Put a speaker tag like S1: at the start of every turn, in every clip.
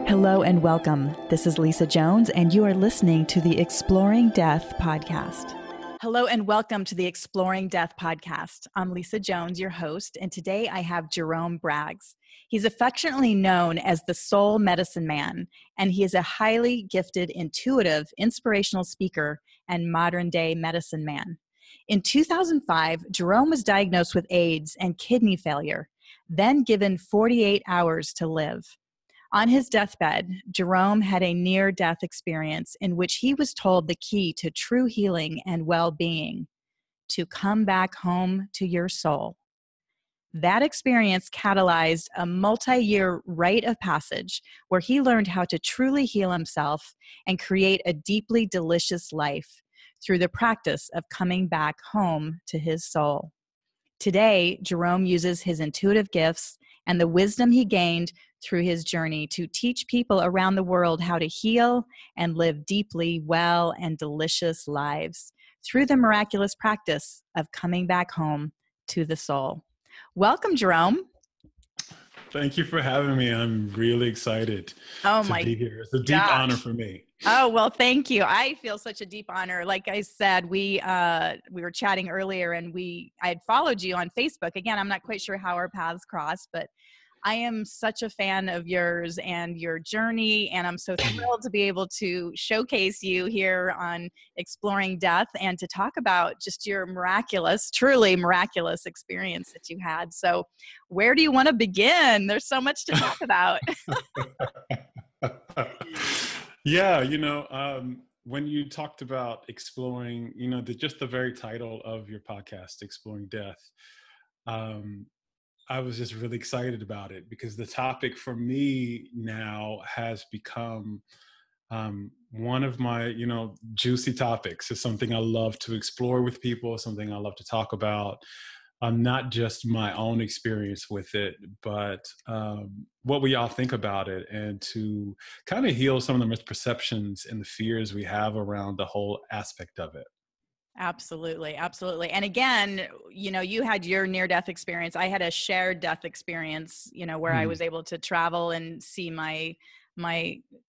S1: Hello and welcome. This is Lisa Jones, and you are listening to the Exploring Death podcast. Hello and welcome to the Exploring Death podcast. I'm Lisa Jones, your host, and today I have Jerome Braggs. He's affectionately known as the Soul Medicine Man, and he is a highly gifted, intuitive, inspirational speaker and modern-day medicine man. In 2005, Jerome was diagnosed with AIDS and kidney failure, then given 48 hours to live. On his deathbed, Jerome had a near-death experience in which he was told the key to true healing and well-being: to come back home to your soul. That experience catalyzed a multi-year rite of passage where he learned how to truly heal himself and create a deeply delicious life through the practice of coming back home to his soul. Today, Jerome uses his intuitive gifts and the wisdom he gained through his journey to teach people around the world how to heal and live deeply well and delicious lives through the miraculous practice of coming back home to the soul. Welcome, Jerome.
S2: Thank you for having me. I'm really excited to be here. It's a deep honor for me.
S1: Oh, well, thank you. I feel such a deep honor. Like I said, we were chatting earlier and I had followed you on Facebook. Again, I'm not quite sure how our paths crossed, but I am such a fan of yours and your journey, and I'm so thrilled to be able to showcase you here on Exploring Death and to talk about just your miraculous, truly miraculous experience that you had. So where do you want to begin? There's so much to talk about.
S2: Yeah, when you talked about exploring, just the very title of your podcast, Exploring Death, I was just really excited about it because the topic for me now has become one of my, juicy topics. It's something I love to explore with people, something I love to talk about. Not just my own experience with it, but what we all think about it, and to kind of heal some of the misperceptions and the fears we have around the whole aspect of it.
S1: Absolutely. Absolutely. And again, you had your near-death experience. I had a shared death experience, where I was able to travel and see my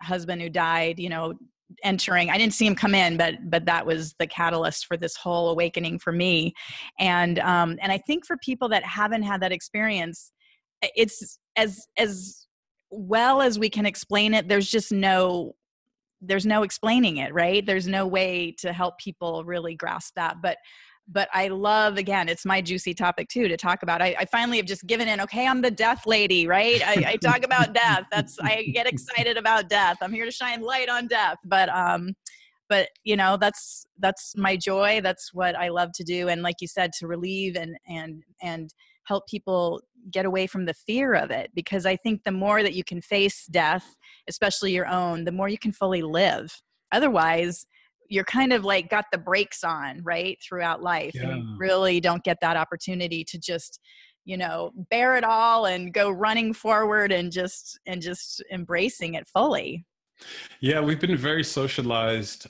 S1: husband who died, entering. I didn't see him come in, but that was the catalyst for this whole awakening for me. And I think for people that haven't had that experience, it's as well as we can explain it. There's no explaining it, right? There's no way to help people really grasp that. But I love, again, it's my juicy topic too, to talk about. I finally have just given in. Okay, I'm the death lady, right? I talk about death. I get excited about death. I'm here to shine light on death. But that's my joy. That's what I love to do. And like you said, to relieve and help people get away from the fear of it. Because I think the more that you can face death, especially your own, the more you can fully live. Otherwise, you're kind of like got the brakes on, right, throughout life. Yeah. And you really don't get that opportunity to just, bear it all and go running forward and just embracing it fully.
S2: Yeah, we've been very socialized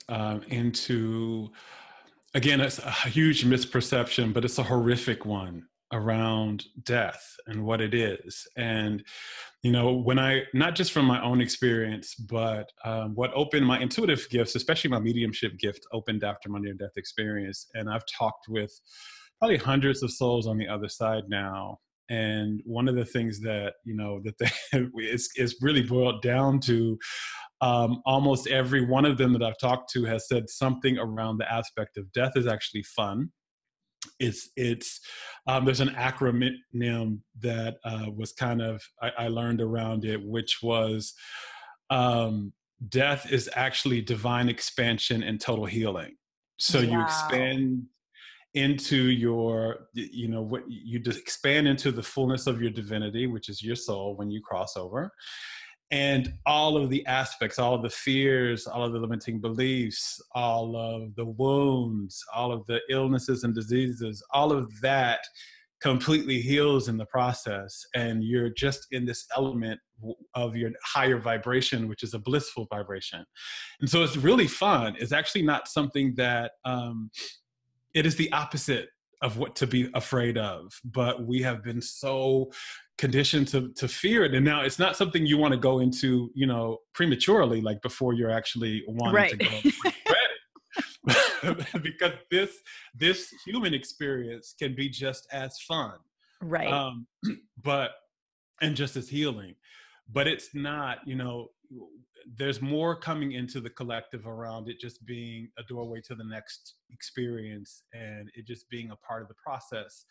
S2: into, again, it's a huge misperception, but it's a horrific one around death and what it is. And, when not just from my own experience, but what opened my intuitive gifts, especially my mediumship gift, opened after my near-death experience. And I've talked with probably hundreds of souls on the other side now. And one of the things that, is really boiled down to, almost every one of them that I've talked to has said something around the aspect of death is actually fun. It's there's an acronym that was kind of, I learned around it, which was death is actually divine expansion and total healing. So you expand into your, what you just expand into the fullness of your divinity, which is your soul when you cross over. And all of the aspects, all of the fears, all of the limiting beliefs, all of the wounds, all of the illnesses and diseases, all of that completely heals in the process. And you're just in this element of your higher vibration, which is a blissful vibration. And so it's really fun. It's actually not something that, it is the opposite of what to be afraid of, but we have been so conditioned to fear it. And now it's not something you want to go into, prematurely, like before you're actually wanting
S1: Right.
S2: to go when you're ready. Because this human experience can be just as fun,
S1: Right.
S2: um, but and just as healing. But it's not, there's more coming into the collective around it just being a doorway to the next experience, and it just being a part of the process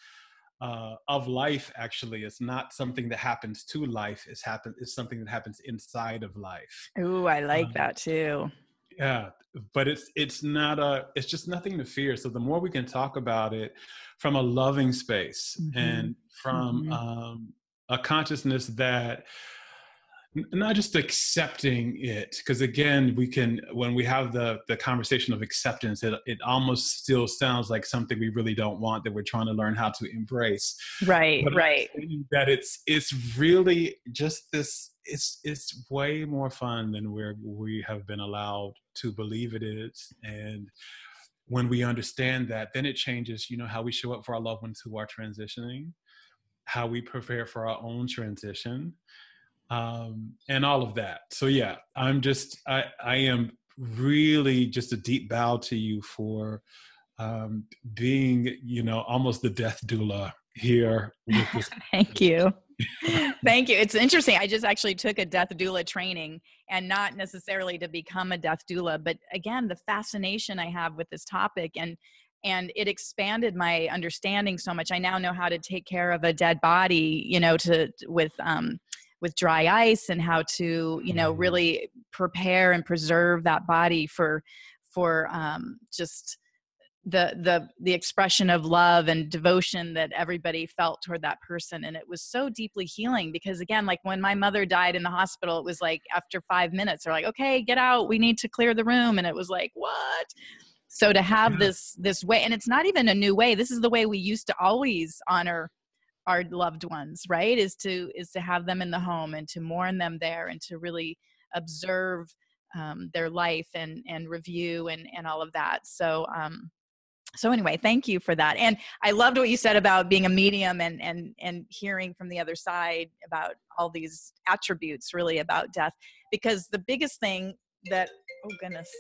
S2: of life. Actually, it's not something that happens to life. It's something that happens inside of life.
S1: Ooh, I like
S2: Um,
S1: that too.
S2: yeah, but it's just nothing to fear. So the more we can talk about it from a loving space
S1: Mm-hmm.
S2: and from
S1: Mm-hmm.
S2: a consciousness that not just accepting it, because again, when we have the conversation of acceptance, it almost still sounds like something we really don't want, that we're trying to learn how to embrace.
S1: Right,
S2: But
S1: right.
S2: I think that it's really just this. It's way more fun than we have been allowed to believe it is. And when we understand that, then it changes, how we show up for our loved ones who are transitioning, how we prepare for our own transition, and all of that. So yeah, I am really just a deep bow to you for being, almost the death doula here with this.
S1: Thank you. Thank you. It's interesting. I just actually took a death doula training, and not necessarily to become a death doula, but again, the fascination I have with this topic, and it expanded my understanding so much. I now know how to take care of a dead body, with dry ice, and how to, really prepare and preserve that body for just the expression of love and devotion that everybody felt toward that person. And it was so deeply healing, because again, like when my mother died in the hospital, it was like after 5 minutes they're like, okay, get out, we need to clear the room. And it was like, what? So to have
S2: Yeah.
S1: this way, and it's not even a new way, this is the way we used to always honor our loved ones, right? Is to have them in the home, and to mourn them there, and to really observe their life, and review, and all of that. So anyway, thank you for that. And I loved what you said about being a medium, and hearing from the other side about all these attributes really about death. Because the biggest thing that, oh goodness,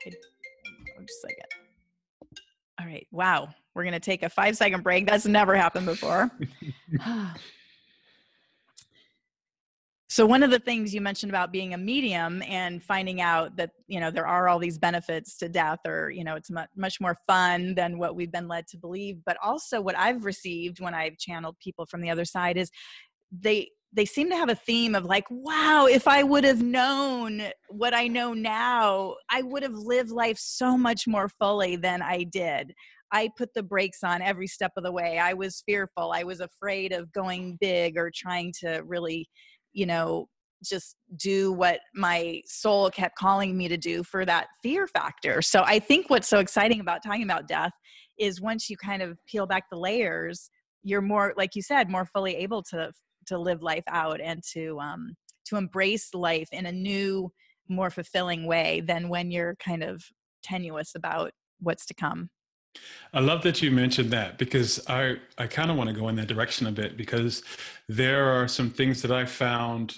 S1: just a second. All right. Wow. We're going to take a 5-second break. That's never happened before. So one of the things you mentioned about being a medium and finding out that, there are all these benefits to death, or, it's much more fun than what we've been led to believe. But also what I've received when I've channeled people from the other side is they seem to have a theme of like, wow, if I would have known what I know now, I would have lived life so much more fully than I did. I put the brakes on every step of the way. I was fearful. I was afraid of going big, or trying to really, just do what my soul kept calling me to do, for that fear factor. So I think what's so exciting about talking about death is once you kind of peel back the layers, you're more, like you said, more fully able to live life out, and to embrace life in a new, more fulfilling way than when you're kind of tenuous about what's to come.
S2: I love that you mentioned that, because I kind of want to go in that direction a bit, because there are some things that I found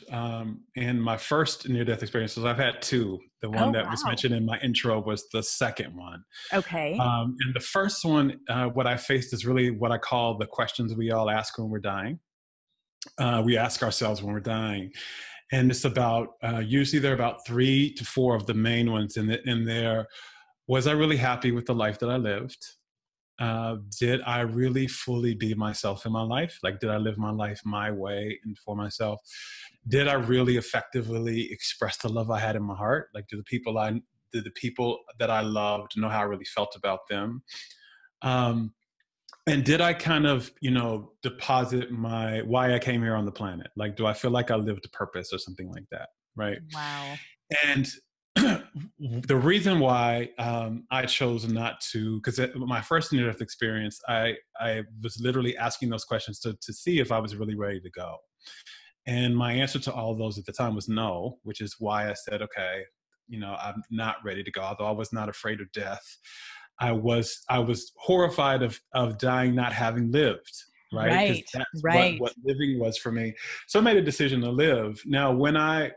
S2: in my first near-death experiences. I've had two. The one
S1: Oh,
S2: that was
S1: wow.
S2: mentioned in my intro was the second one.
S1: Okay.
S2: And the first one, what I faced is really what I call the questions we all ask when we're dying. We ask ourselves when we're dying. And it's about, usually there are about 3 to 4 of the main ones in there. Was I really happy with the life that I lived? Did I really fully be myself in my life? Like, did I live my life my way and for myself? Did I really effectively express the love I had in my heart? Like, did the people that I loved know how I really felt about them? And did I kind of, deposit why I came here on the planet? Like, do I feel like I lived a purpose or something like that? Right.
S1: Wow.
S2: And the reason why I chose not to, because my first near-death experience, I was literally asking those questions to see if I was really ready to go. And my answer to all of those at the time was no, which is why I said, okay, I'm not ready to go, although I was not afraid of death. I was horrified of dying not having lived, right? Because
S1: Right.
S2: that's
S1: Right.
S2: what living was for me. So I made a decision to live. Now, I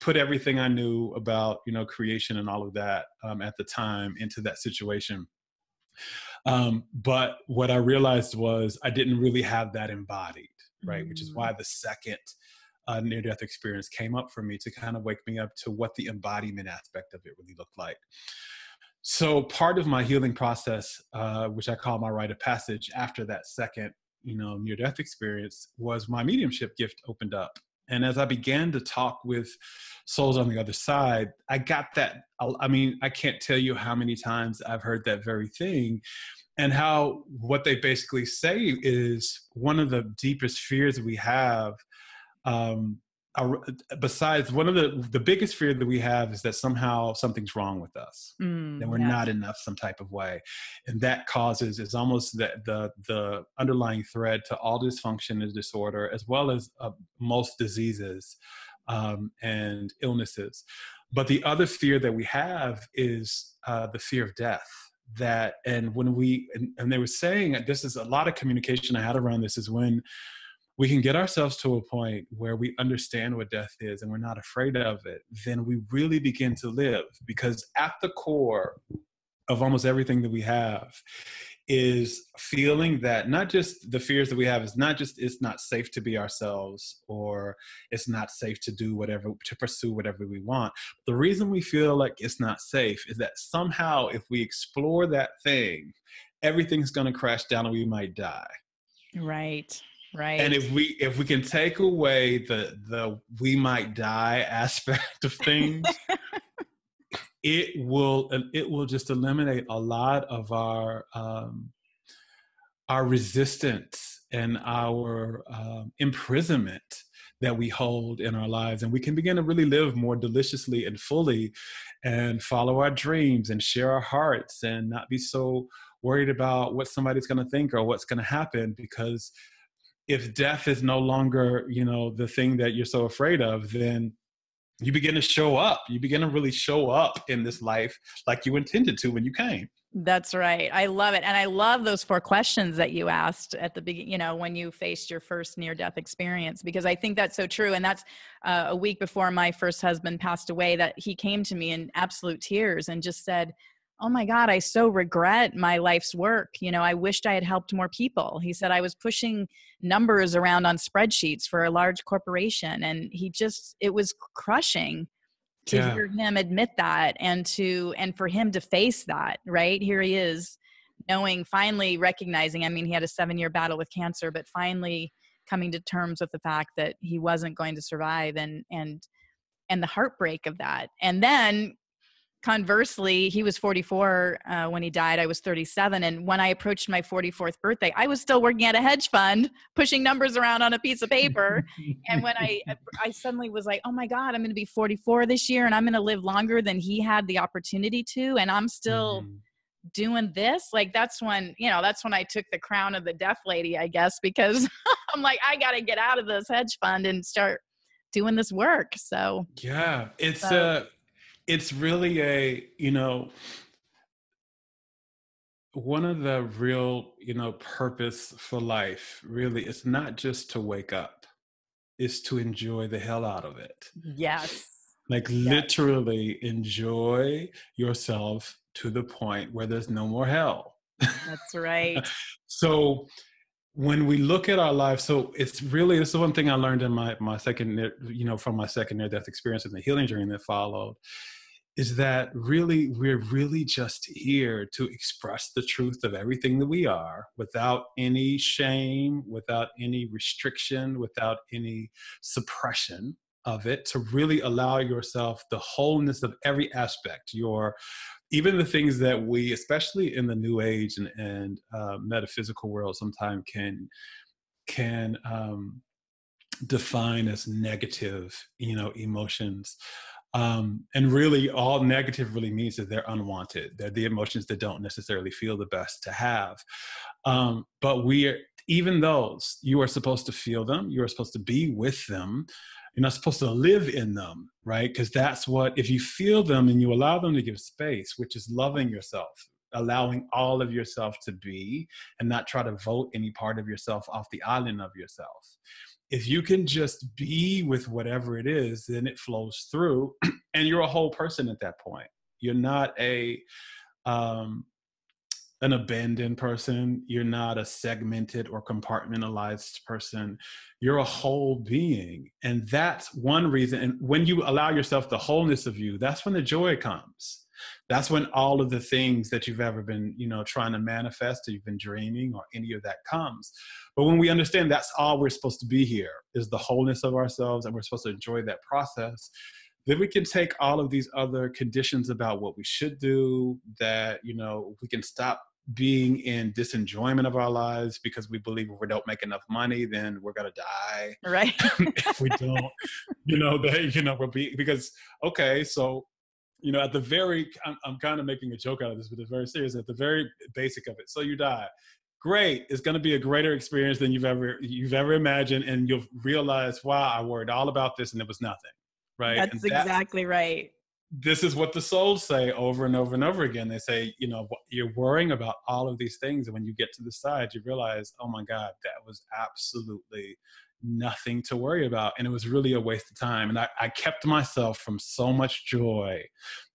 S2: put everything I knew about, creation and all of that at the time into that situation. But what I realized was I didn't really have that embodied, right? Which is
S1: Mm.
S2: why the second near-death experience came up for me to kind of wake me up to what the embodiment aspect of it really looked like. So part of my healing process, which I call my rite of passage after that second, near-death experience, was my mediumship gift opened up. And as I began to talk with souls on the other side, I got that. I mean, I can't tell you how many times I've heard that very thing, and how what they basically say is one of the deepest fears we have. Um, Besides, one of the biggest fear that we have is that somehow something's wrong with us, that we're
S1: Yes.
S2: not enough some type of way, and that causes is almost the underlying thread to all dysfunction and disorder, as well as most diseases and illnesses. But the other fear that we have is the fear of death. And when and they were saying, this is a lot of communication I had around this, is when we can get ourselves to a point where we understand what death is and we're not afraid of it, then we really begin to live. Because at the core of almost everything that we have is feeling that not just the fears that we have is not just it's not safe to be ourselves, or it's not safe to do whatever, to pursue whatever we want. The reason we feel like it's not safe is that somehow if we explore that thing, everything's going to crash down and we might die.
S1: Right.
S2: And
S1: Right.
S2: if we can take away the we might die aspect of things, it will just eliminate a lot of our resistance and our imprisonment that we hold in our lives, and we can begin to really live more deliciously and fully, and follow our dreams and share our hearts, and not be so worried about what somebody's going to think or what's going to happen. Because if death is no longer, the thing that you're so afraid of, then you begin to show up. You begin to really show up in this life like you intended to when you came.
S1: That's right. I love it. And I love those 4 questions that you asked at the beginning, when you faced your first near-death experience, because I think that's so true. And that's a week before my first husband passed away, that he came to me in absolute tears and just said, "Oh my God, I so regret my life's work. I wished I had helped more people." He said, "I was pushing numbers around on spreadsheets for a large corporation." And it was crushing to
S2: Yeah.
S1: hear him admit that, and for him to face that, right? Here he is, finally recognizing, I mean, he had a 7-year battle with cancer, but finally coming to terms with the fact that he wasn't going to survive, and the heartbreak of that. And then conversely, he was 44 when he died. I was 37. And when I approached my 44th birthday, I was still working at a hedge fund, pushing numbers around on a piece of paper. And when I suddenly was like, oh my God, I'm going to be 44 this year, and I'm going to live longer than he had the opportunity to. And I'm still doing this. Like, that's when I took the crown of the deaf lady, I guess, because I'm like, I got to get out of this hedge fund and start doing this work. So
S2: Yeah, it's really one of the real, purpose for life, really, it's not just to wake up, it's to enjoy the hell out of it.
S1: yes.
S2: Like, literally enjoy yourself to the point where there's no more hell.
S1: That's right.
S2: So when we look at our lives, so this is one thing I learned in my second, from my second near-death experience and the healing journey that followed, is that really, we're really just here to express the truth of everything that we are, without any shame, without any restriction, without any suppression of it, to really allow yourself the wholeness of every aspect, even the things that we, especially in the new age and metaphysical world, sometimes can define as negative, emotions. And really, all negative really means that they're unwanted. They're the emotions that don't necessarily feel the best to have. But even those, you are supposed to feel them. You are supposed to be with them. You're not supposed to live in them, right? Because if you feel them and you allow them to give space, which is loving yourself, allowing all of yourself to be and not try to vote any part of yourself off the island of yourself. If you can just be with whatever it is, then it flows through and you're a whole person at that point. You're not an abandoned person. You're not a segmented or compartmentalized person. You're a whole being. And that's one reason. And when you allow yourself the wholeness of you, that's when the joy comes. That's when all of the things that you've ever been, trying to manifest, or you've been dreaming, or any of that comes. But when we understand that's all we're supposed to be here, is the wholeness of ourselves, and we're supposed to enjoy that process, then we can take all of these other conditions about what we should do, that, we can stop being in disenjoyment of our lives because we believe if we don't make enough money, then we're going to die.
S1: Right.
S2: If we don't, because, okay, so, at the very, I'm kind of making a joke out of this, but it's very serious, at the very basic of it. So you die. Great. It's going to be a greater experience than you've ever imagined. And you'll realize, wow, I worried all about this and it was nothing. Right.
S1: That's exactly right.
S2: This is what the souls say over and over and over again. They say, you're worrying about all of these things. And when you get to the side, you realize, oh my God, that was absolutely nothing to worry about. And it was really a waste of time. And I kept myself from so much joy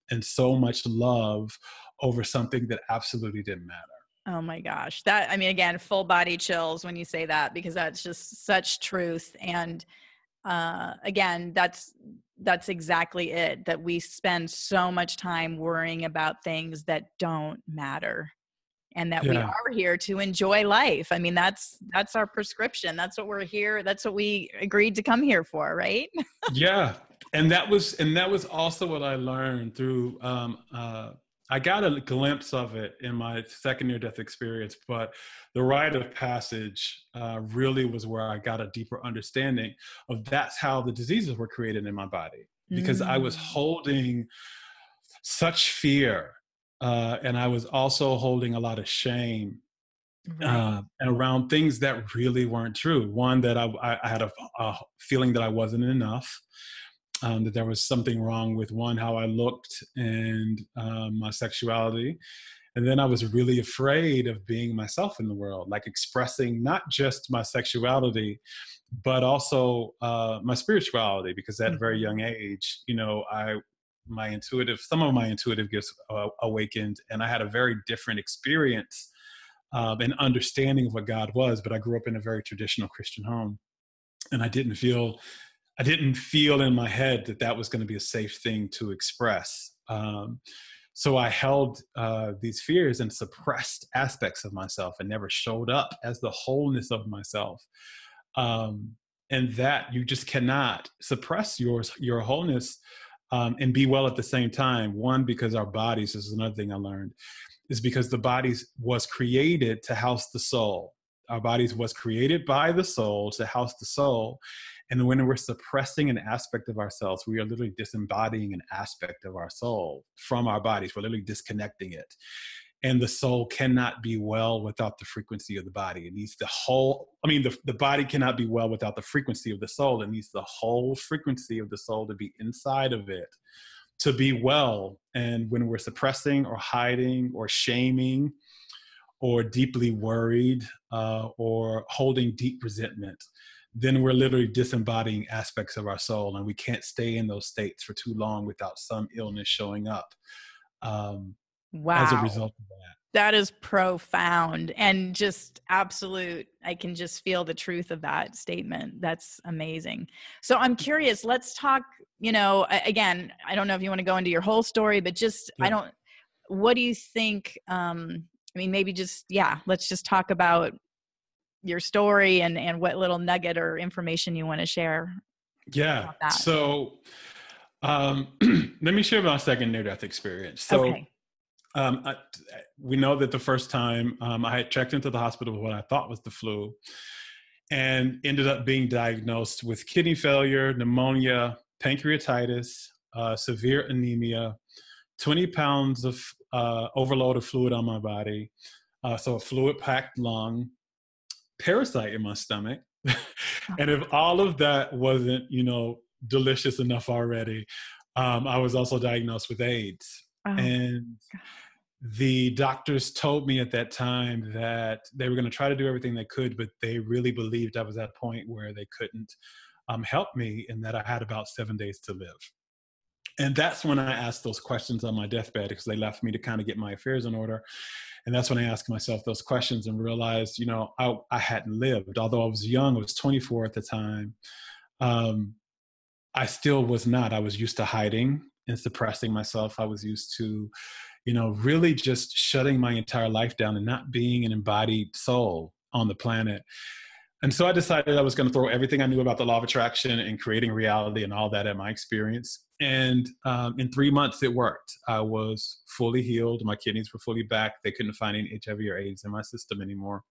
S2: and so much love over something that absolutely didn't matter.
S1: Oh my gosh. Again, full body chills when you say that, because that's just such truth. And again, that's exactly it, that we spend so much time worrying about things that don't matter, and that we are here to enjoy life. That's our prescription. That's what we're here. That's what we agreed to come here for. Right.
S2: Yeah. And that was also what I learned through, I got a glimpse of it in my second near-death experience, but the rite of passage really was where I got a deeper understanding of that's how the diseases were created in my body, because I was holding such fear, and I was also holding a lot of shame around things that really weren't true. One, that I had a feeling that I wasn't enough. That there was something wrong with, one, how I looked and my sexuality. And then I was really afraid of being myself in the world, like expressing not just my sexuality, but also my spirituality, because at a very young age, some of my intuitive gifts awakened, and I had a very different experience and understanding of what God was. But I grew up in a very traditional Christian home, and I didn't feel in my head that was going to be a safe thing to express. So I held these fears and suppressed aspects of myself and never showed up as the wholeness of myself. And that you just cannot suppress your wholeness and be well at the same time. One, because our bodies, this is another thing I learned, is because the bodies was created to house the soul. Our bodies was created by the soul to house the soul. And when we're suppressing an aspect of ourselves, we are literally disembodying an aspect of our soul from our bodies. We're literally disconnecting it. And the soul cannot be well without the frequency of the body. It needs the body cannot be well without the frequency of the soul. It needs the whole frequency of the soul to be inside of it to be well. And when we're suppressing or hiding or shaming or deeply worried or holding deep resentment, then we're literally disembodying aspects of our soul, and we can't stay in those states for too long without some illness showing up as a result of that.
S1: That is profound and just absolute. I can just feel the truth of that statement. That's amazing. So I'm curious, let's talk, again, I don't know if you want to go into your whole story, but just, what do you think? Let's just talk about your story and what little nugget or information you want to share.
S2: Yeah. So let me share my second near-death experience. So we know that the first time I had checked into the hospital with what I thought was the flu, and ended up being diagnosed with kidney failure, pneumonia, pancreatitis, severe anemia, 20 pounds of overload of fluid on my body. So a fluid-packed lung, parasite in my stomach. And if all of that wasn't, delicious enough already, I was also diagnosed with AIDS. And The doctors told me at that time that they were going to try to do everything they could, but they really believed I was at a point where they couldn't help me, and that I had about 7 days to live. And that's when I asked those questions on my deathbed, because they left me to kind of get my affairs in order. And that's when I asked myself those questions and realized, I hadn't lived. Although I was young, I was 24 at the time. I still was not. I was used to hiding and suppressing myself. I was used to, really just shutting my entire life down and not being an embodied soul on the planet. And so I decided I was going to throw everything I knew about the law of attraction and creating reality and all that at my experience. And in 3 months, it worked. I was fully healed. My kidneys were fully back. They couldn't find any HIV or AIDS in my system anymore.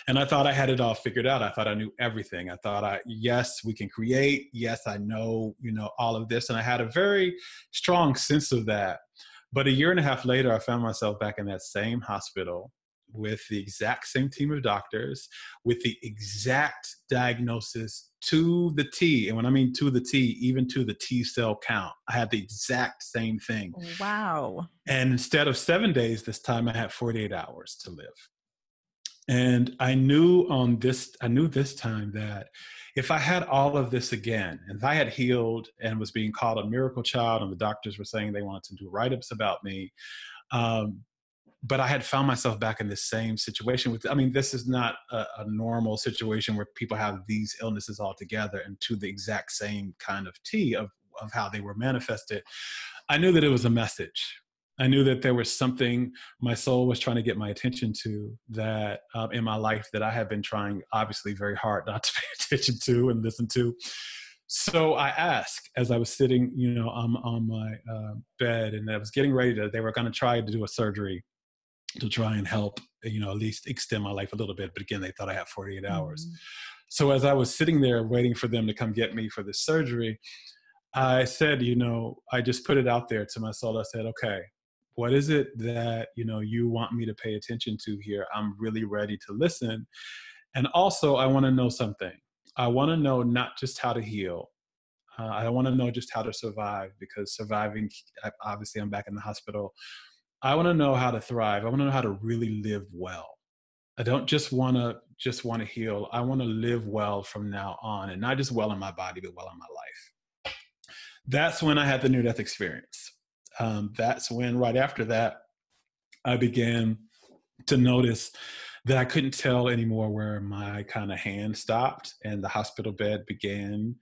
S2: And I thought I had it all figured out. I thought I knew everything. I thought, yes, we can create. Yes, I know, all of this. And I had a very strong sense of that. But a year and a half later, I found myself back in that same hospital with the exact same team of doctors, with the exact diagnosis to the T. And when I mean to the T, even to the T cell count, I had the exact same thing.
S1: Wow.
S2: And instead of 7 days, this time I had 48 hours to live. And I knew this time that if I had all of this again, and if I had healed and was being called a miracle child, and the doctors were saying they wanted to do write-ups about me, but I had found myself back in this same situation. This is not a normal situation where people have these illnesses all together and to the exact same kind of T of how they were manifested. I knew that it was a message. I knew that there was something my soul was trying to get my attention to that in my life that I had been trying obviously very hard not to pay attention to and listen to. So I asked, as I was sitting, on my bed, and I was getting ready they were going to try to do a surgery to try and help, at least extend my life a little bit. But again, they thought I had 48 hours. Mm-hmm. So as I was sitting there waiting for them to come get me for this surgery, I said, I just put it out there to my soul. I said, okay, what is it that, you want me to pay attention to here? I'm really ready to listen. And also, I want to know something. I want to know not just how to heal. I want to know just how to survive, because surviving, obviously I'm back in the hospital. I want to know how to thrive. I want to know how to really live well. I don't just want to heal. I want to live well from now on, and not just well in my body, but well in my life. That's when I had the near-death experience. That's when, right after that, I began to notice that I couldn't tell anymore where my kind of hand stopped and the hospital bed began,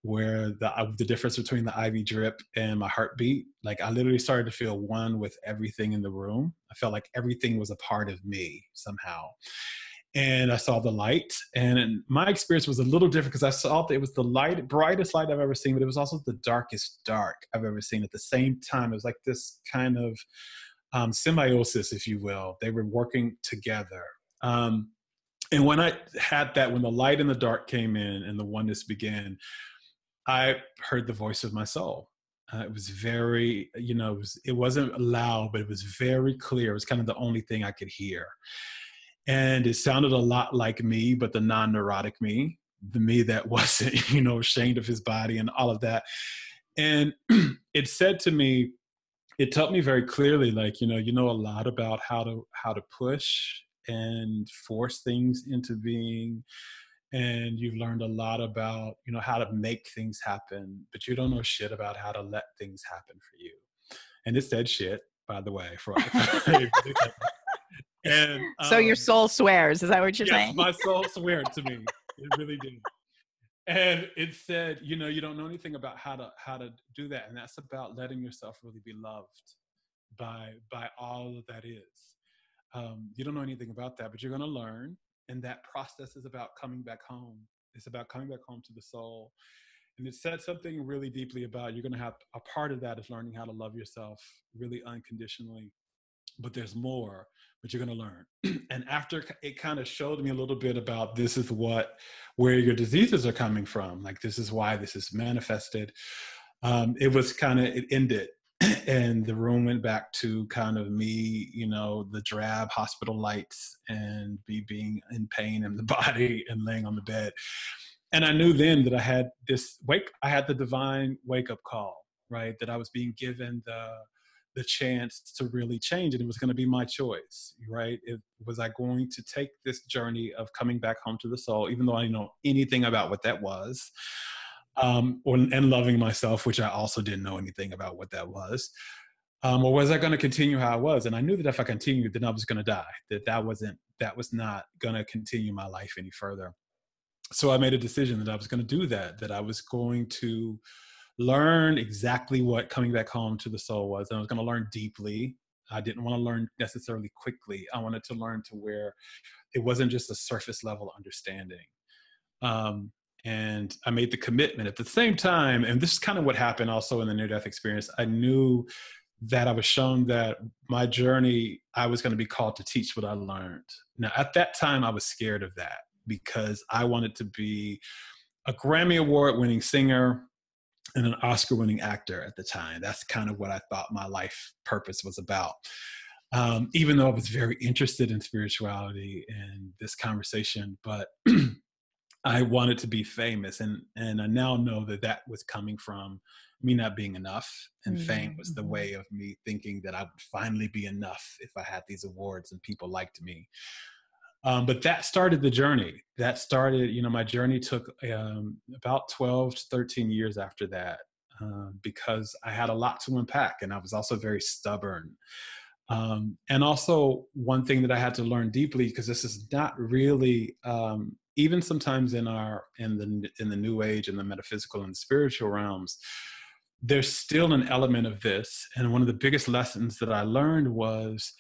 S2: where the difference between the IV drip and my heartbeat. Like, I literally started to feel one with everything in the room. I felt like everything was a part of me somehow. And I saw the light, and my experience was a little different because I saw it was the brightest light I've ever seen, but it was also the darkest dark I've ever seen at the same time. It was like this kind of symbiosis, if you will. They were working together. And when I had that, when the light and the dark came in and the oneness began, I heard the voice of my soul. It was very, it wasn't loud, but it was very clear. It was kind of the only thing I could hear. And it sounded a lot like me, but the non-neurotic me, the me that wasn't, ashamed of his body and all of that. And it said to me, it taught me very clearly, like, a lot about how to push and force things into being. And you've learned a lot about, how to make things happen, but you don't know shit about how to let things happen for you. And it said shit, by the way, And
S1: so your soul swears, is that what you're saying?
S2: Yes, my soul swore to me. It really did. And it said, you don't know anything about how to do that. And that's about letting yourself really be loved by all that is. You don't know anything about that, but you're going to learn. And that process is about coming back home. It's about coming back home to the soul. And it said something really deeply about, you're going to have a part of that is learning how to love yourself really unconditionally. But there's more, but you're going to learn. And after it kind of showed me a little bit about, this is where your diseases are coming from. Like, this is why this is manifested. It ended. And the room went back to kind of me, the drab hospital lights, and me being in pain in the body and laying on the bed. And I knew then that I had the divine wake up call, right? That I was being given the the chance to really change, and it was going to be my choice, right? Was I going to take this journey of coming back home to the soul, even though I didn't know anything about what that was, and loving myself, which I also didn't know anything about what that was, or was I going to continue how I was? And I knew that if I continued, then I was going to die. That was not going to continue my life any further. So I made a decision that I was going to do that I was going to learn exactly what coming back home to the soul was. And I was going to learn deeply. I didn't want to learn necessarily quickly. I wanted to learn to where it wasn't just a surface level understanding. And I made the commitment at the same time. And this is kind of what happened also in the near-death experience. I knew that I was shown that my journey, I was going to be called to teach what I learned. Now, at that time, I was scared of that because I wanted to be a Grammy Award-winning singer and an Oscar-winning actor at the time. That's kind of what I thought my life purpose was about. Even though I was very interested in spirituality and this conversation, but I wanted to be famous. And I now know that was coming from me not being enough. And fame was the way of me thinking that I would finally be enough if I had these awards and people liked me. But that started the journey. My journey took about 12 to 13 years after that, because I had a lot to unpack, and I was also very stubborn. And also one thing that I had to learn deeply, because this is not really, even sometimes in the new age and the metaphysical and spiritual realms, there's still an element of this. And one of the biggest lessons that I learned was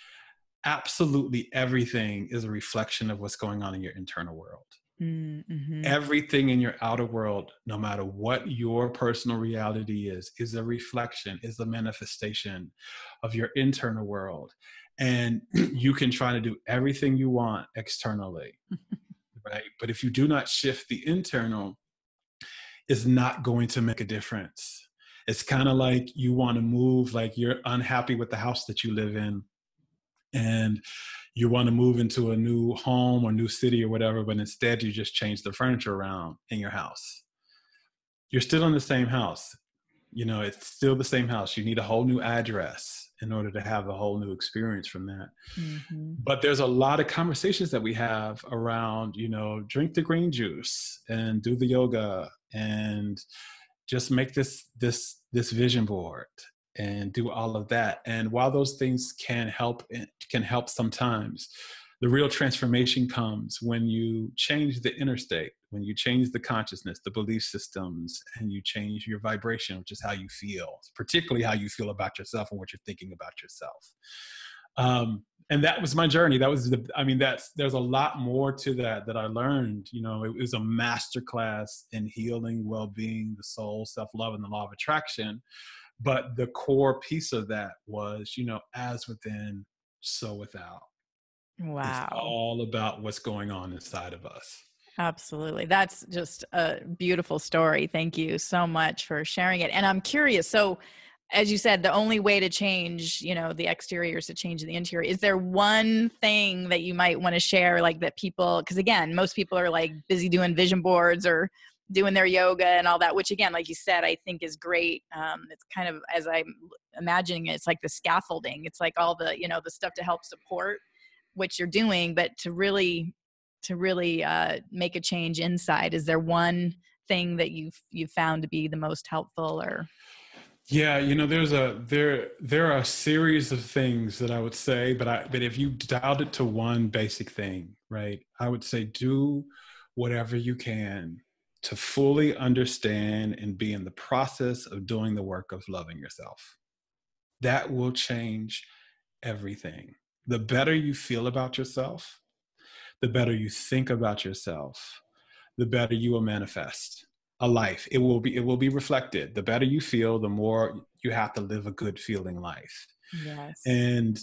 S2: absolutely everything is a reflection of what's going on in your internal world. Mm-hmm. Everything in your outer world, no matter what your personal reality is a reflection, is a manifestation of your internal world. And you can try to do everything you want externally, right? But if you do not shift the internal, it's not going to make a difference. It's kind of like you want to move, like you're unhappy with the house that you live in, and you want to move into a new home or new city or whatever, but instead you just change the furniture around in your house. You're still in the same house. It's still the same house. You need a whole new address in order to have a whole new experience from that. Mm-hmm. But there's a lot of conversations that we have around, drink the green juice and do the yoga and just make this vision board and do all of that. And while those things can help sometimes, the real transformation comes when you change the inner state, when you change the consciousness, the belief systems, and you change your vibration, which is how you feel, particularly how you feel about yourself and what you're thinking about yourself. And that was my journey. There's a lot more to that I learned. It was a masterclass in healing, well-being, the soul, self-love, and the law of attraction. But the core piece of that was, as within, so without.
S1: Wow.
S2: It's all about what's going on inside of us.
S1: Absolutely. That's just a beautiful story. Thank you so much for sharing it. And I'm curious. So as you said, the only way to change, the exterior is to change the interior. Is there one thing that you might want to share, like that people, because again, most people are like busy doing vision boards or doing their yoga and all that, which again, like you said, I think is great. It's kind of, as I'm imagining it, it's like the scaffolding. It's like all the, the stuff to help support what you're doing, but to really make a change inside. Is there one thing that you've found to be the most helpful? Or
S2: yeah, there are a series of things that I would say, but if you dialed it to one basic thing, right, I would say do whatever you can to fully understand and be in the process of doing the work of loving yourself. That will change everything. The better you feel about yourself, the better you think about yourself, the better you will manifest a life. It will be reflected. The better you feel, the more you have to live a good feeling life.
S1: Yes.
S2: And,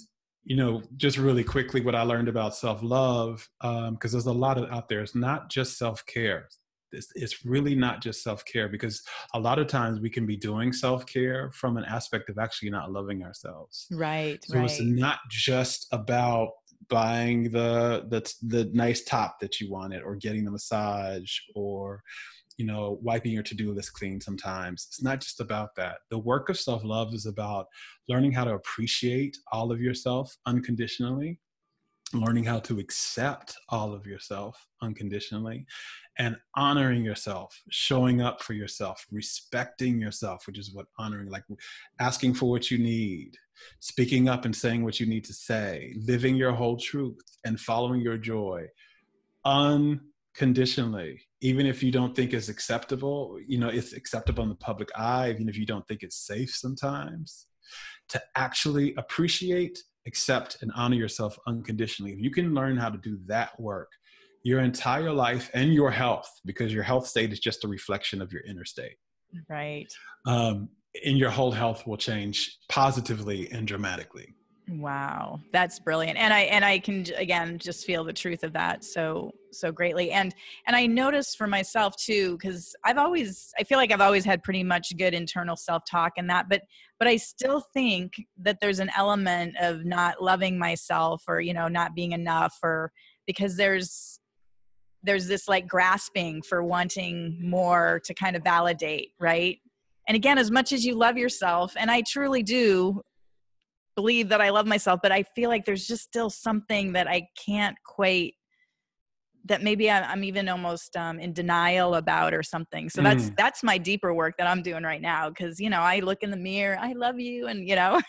S2: just really quickly, what I learned about self-love, because there's a lot out there. It's not just self-care. It's really not just self-care, because a lot of times we can be doing self-care from an aspect of actually not loving ourselves.
S1: Right.
S2: So It's not just about buying the nice top that you wanted, or getting the massage, or wiping your to-do list clean sometimes. It's not just about that. The work of self-love is about learning how to appreciate all of yourself unconditionally, learning how to accept all of yourself unconditionally, and honoring yourself, showing up for yourself, respecting yourself, which is what honoring, like asking for what you need, speaking up and saying what you need to say, living your whole truth and following your joy unconditionally, even if you don't think it's acceptable, it's acceptable in the public eye, even if you don't think it's safe sometimes, to actually appreciate, accept, and honor yourself unconditionally. If you can learn how to do that work, your entire life and your health, because your health state is just a reflection of your inner state.
S1: Right.
S2: And your whole health will change positively and dramatically.
S1: Wow. That's brilliant. And I can, again, just feel the truth of that so greatly. And I noticed for myself too, because I feel like I've always had pretty much good internal self-talk and that, but I still think that there's an element of not loving myself or, not being enough, or because there's this like grasping for wanting more to kind of validate. Right. And again, as much as you love yourself, and I truly do believe that I love myself, but I feel like there's just still something that I can't quite, that maybe I'm even almost in denial about or something. So that's my deeper work that I'm doing right now. Cause I look in the mirror, I love you. And,
S2: yeah,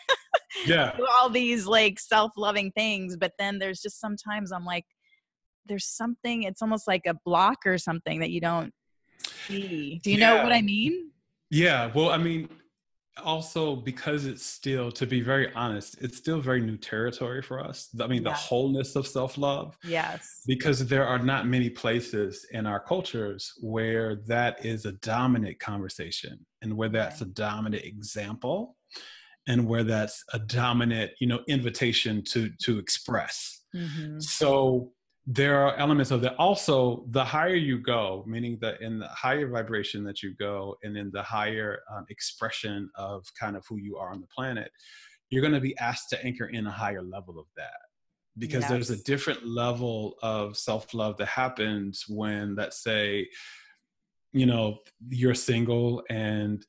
S1: do all these like self-loving things. But then there's just sometimes I'm like, there's something, it's almost like a block or something that you don't see. Do you know what I mean?
S2: Yeah. Well, I mean, also because it's still, to be very honest, it's still very new territory for us. I mean, the wholeness of self-love.
S1: Yes.
S2: Because there are not many places in our cultures where that is a dominant conversation, and where that's a dominant example, and where that's a dominant, invitation to express. Mm-hmm. So there are elements of that. Also, the higher you go, meaning that in the higher vibration that you go, and in the higher expression of kind of who you are on the planet, you're going to be asked to anchor in a higher level of that. Because there's a different level of self-love that happens when, let's say, you're single and,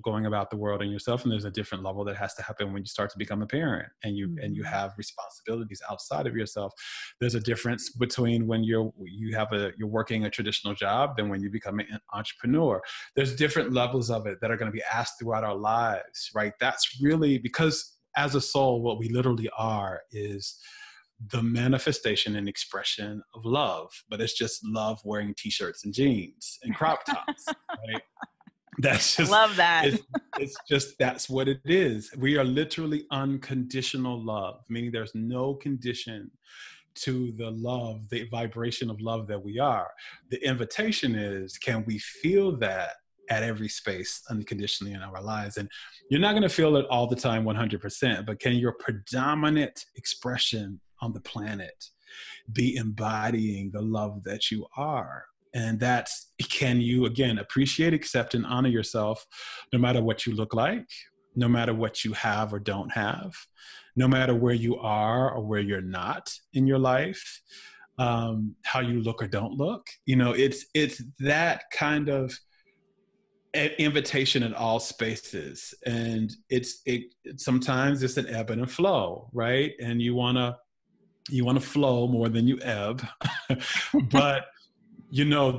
S2: going about the world and yourself. And there's a different level that has to happen when you start to become a parent and you have responsibilities outside of yourself. There's a difference between when you're working a traditional job than when you become an entrepreneur. There's different levels of it that are going to be asked throughout our lives, right? That's really because as a soul, what we literally are is the manifestation and expression of love, but it's just love wearing t-shirts and jeans and crop tops, right? That's just,
S1: I love that.
S2: It's just, that's what it is. We are literally unconditional love, meaning there's no condition to the love, the vibration of love that we are. The invitation is, can we feel that at every space unconditionally in our lives? And you're not going to feel it all the time 100%, but can your predominant expression on the planet be embodying the love that you are? And that's, can you again appreciate, accept, and honor yourself no matter what you look like, no matter what you have or don't have, no matter where you are or where you're not in your life, how you look or don't look. It's that kind of invitation in all spaces. And sometimes it's an ebb and a flow, right? And you want to flow more than you ebb, but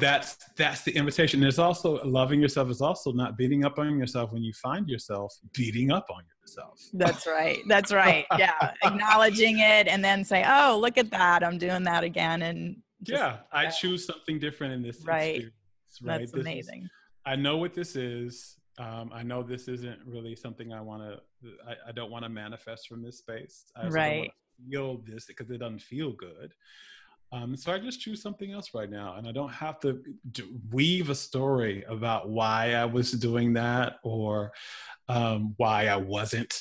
S2: that's the invitation. There's also loving yourself is also not beating up on yourself when you find yourself beating up on yourself.
S1: That's right. That's right. Yeah. Acknowledging it and then say, oh, look at that. I'm doing that again. And
S2: I choose something different in this experience. Right.
S1: That's amazing.
S2: I know what this is. I know this isn't really something I don't want to manifest from this space. I also don't want to feel this because it doesn't feel good. So I just choose something else right now, and I don't have to weave a story about why I was doing that or why I wasn't,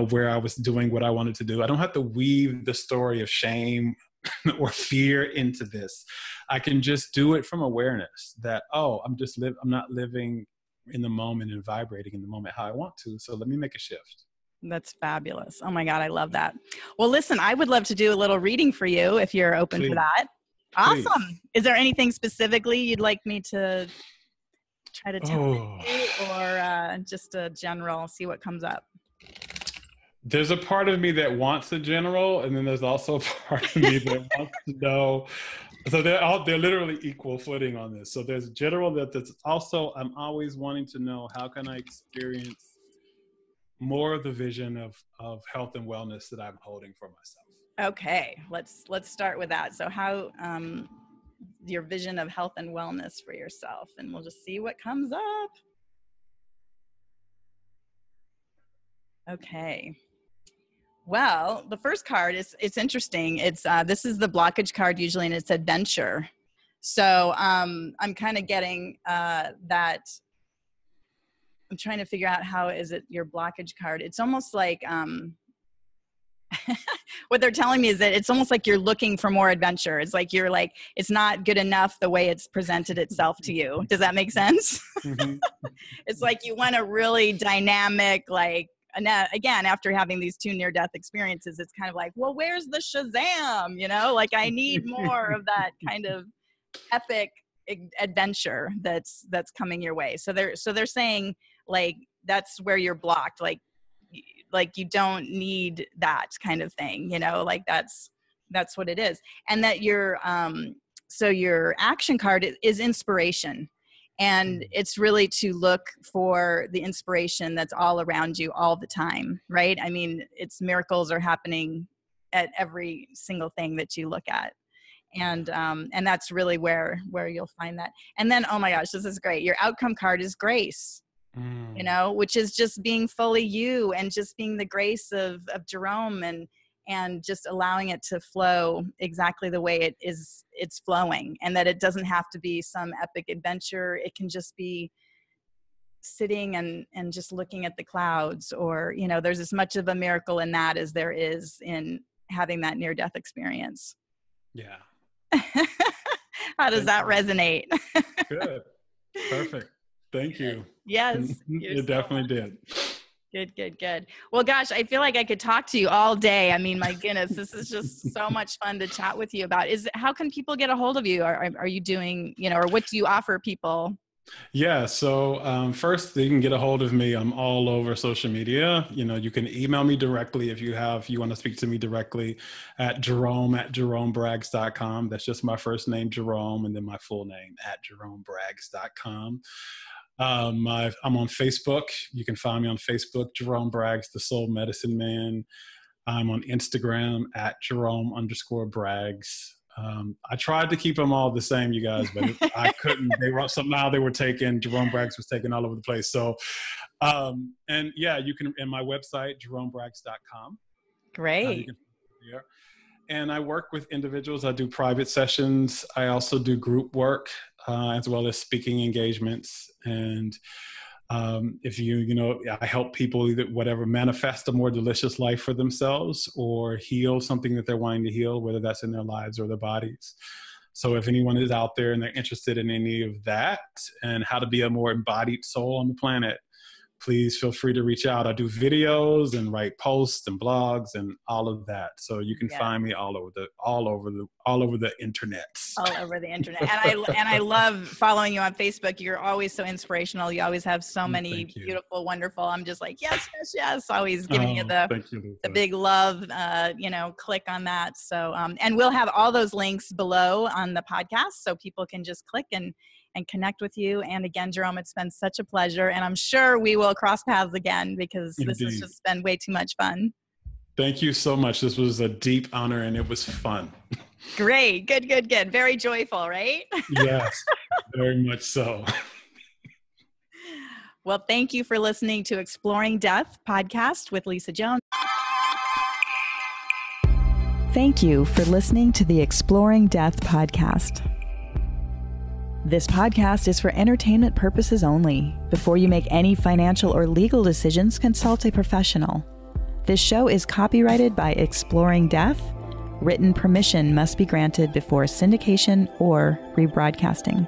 S2: where I was doing what I wanted to do. I don't have to weave the story of shame or fear into this. I can just do it from awareness that, I'm not living in the moment and vibrating in the moment how I want to. So let me make a shift.
S1: That's fabulous. Oh my God, I love that. Well, listen, I would love to do a little reading for you if you're open for that. Awesome. Please. Is there anything specifically you'd like me to try to tell you, or just a general, see what comes up?
S2: There's a part of me that wants a general, and then there's also a part of me that wants to know. So they're literally equal footing on this. So there's a general that's also, I'm always wanting to know, how can I experience more of the vision of health and wellness that I'm holding for myself?
S1: Okay, let's start with that. So how your vision of health and wellness for yourself, and we'll just see what comes up. Okay. Well, the first card it's interesting. It's this is the blockage card usually, and it's adventure. So I'm kind of getting that. I'm trying to figure out how is it your blockage card. It's almost like what they're telling me is that it's almost like you're looking for more adventure. It's like you're like, it's not good enough the way it's presented itself to you. Does that make sense? Mm-hmm. It's like you want a really dynamic, like, again, after having these 2 near-death experiences, it's kind of like, well, where's the Shazam? You know, like I need more of that kind of epic adventure that's coming your way. So they're saying like that's where you're blocked. Like you don't need that kind of thing. You know, like that's what it is. And that so your action card is inspiration. And it's really to look for the inspiration that's all around you all the time, right? I mean, miracles are happening at every single thing that you look at. And that's really where you'll find that. And then, oh my gosh, this is great. Your outcome card is grace, you know, which is just being fully you and just being the grace of Jerome and just allowing it to flow exactly the way it's flowing, and that it doesn't have to be some epic adventure. It can just be sitting and just looking at the clouds, or, you know, there's as much of a miracle in that as there is in having that near-death experience.
S2: Yeah.
S1: How does that resonate?
S2: Good. Perfect. Thank you.
S1: Yes.
S2: You definitely did.
S1: Good. Well, gosh, I feel like I could talk to you all day. I mean, my goodness, this is just so much fun to chat with you about. How can people get a hold of you? Are you doing, you know, or what do you offer people?
S2: Yeah. So first, you can get a hold of me. I'm all over social media. You know, you can email me directly if you want to speak to me directly at JeromeBraggs.com. That's just my first name, Jerome, and then my full name at JeromeBraggs.com. I'm on Facebook. You can find me on Facebook, Jerome Braggs, the Soul Medicine Man. I'm on Instagram at Jerome_Braggs. I tried to keep them all the same, you guys, but I couldn't. Somehow they were taken. Jerome Braggs was taken all over the place. So, and yeah, you can, in my website, JeromeBraggs.com.
S1: Great.
S2: And I work with individuals. I do private sessions. I also do group work, as well as speaking engagements. And if I help people either manifest a more delicious life for themselves or heal something that they're wanting to heal, whether that's in their lives or their bodies. So if anyone is out there and they're interested in any of that and how to be a more embodied soul on the planet, please feel free to reach out. I do videos and write posts and blogs and all of that. So you can find me all over the internet.
S1: All over the internet. And I love following you on Facebook. You're always so inspirational. You always have so many beautiful, wonderful. I'm just like, yes. Always giving you the big love, click on that. So, and we'll have all those links below on the podcast so people can just click and connect with you. And again, Jerome, it's been such a pleasure. And I'm sure we will cross paths again because this has just been way too much fun.
S2: Thank you so much. This was a deep honor and it was fun.
S1: Great. Good. Very joyful, right?
S2: Yes, very much so.
S1: Well, thank you for listening to Exploring Death podcast with Lisa Jones. Thank you for listening to the Exploring Death podcast. This podcast is for entertainment purposes only. Before you make any financial or legal decisions, consult a professional. This show is copyrighted by Exploring Death. Written permission must be granted before syndication or rebroadcasting.